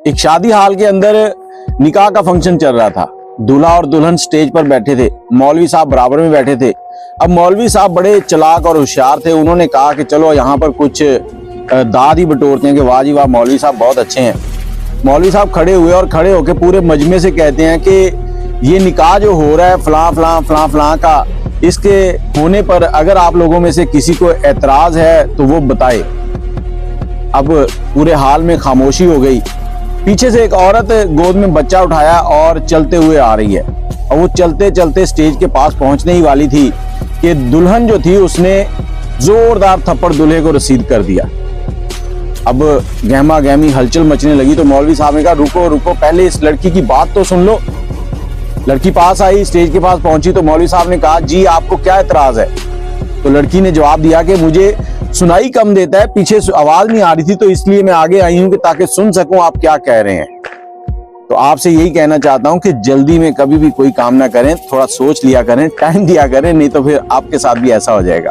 एक शादी हाल के अंदर निकाह का फंक्शन चल रहा था। दूल्हा और दुल्हन स्टेज पर बैठे थे, मौलवी साहब बराबर में बैठे थे। अब मौलवी साहब बड़े चालाक और होशियार थे। उन्होंने कहा कि चलो यहाँ पर कुछ दाद ही बटोरते हैं कि वाह जी वाह, मौलवी साहब बहुत अच्छे हैं। मौलवी साहब खड़े हुए और खड़े होकर पूरे मजमे से कहते हैं कि ये निकाह जो हो रहा है फलां फलां फलां फलां का, इसके होने पर अगर आप लोगों में से किसी को एतराज है तो वो बताए। अब पूरे हाल में खामोशी हो गई। पीछे से एक औरत गोद में बच्चा उठाया और चलते हुए आ रही है, और वो चलते चलते स्टेज के पास पहुंचने ही वाली थी कि दुल्हन जो थी उसने जोरदार थप्पड़ दूल्हे को रसीद कर दिया। अब गहमा गहमी हलचल मचने लगी तो मौलवी साहब ने कहा रुको रुको, पहले इस लड़की की बात तो सुन लो। लड़की पास आई, स्टेज के पास पहुंची तो मौलवी साहब ने कहा जी आपको क्या एतराज है। तो लड़की ने जवाब दिया कि मुझे सुनाई कम देता है, पीछे आवाज नहीं आ रही थी तो इसलिए मैं आगे आई हूं कि ताकि सुन सकूं आप क्या कह रहे हैं। तो आपसे यही कहना चाहता हूं कि जल्दी में कभी भी कोई काम ना करें, थोड़ा सोच लिया करें, टाइम दिया करें, नहीं तो फिर आपके साथ भी ऐसा हो जाएगा।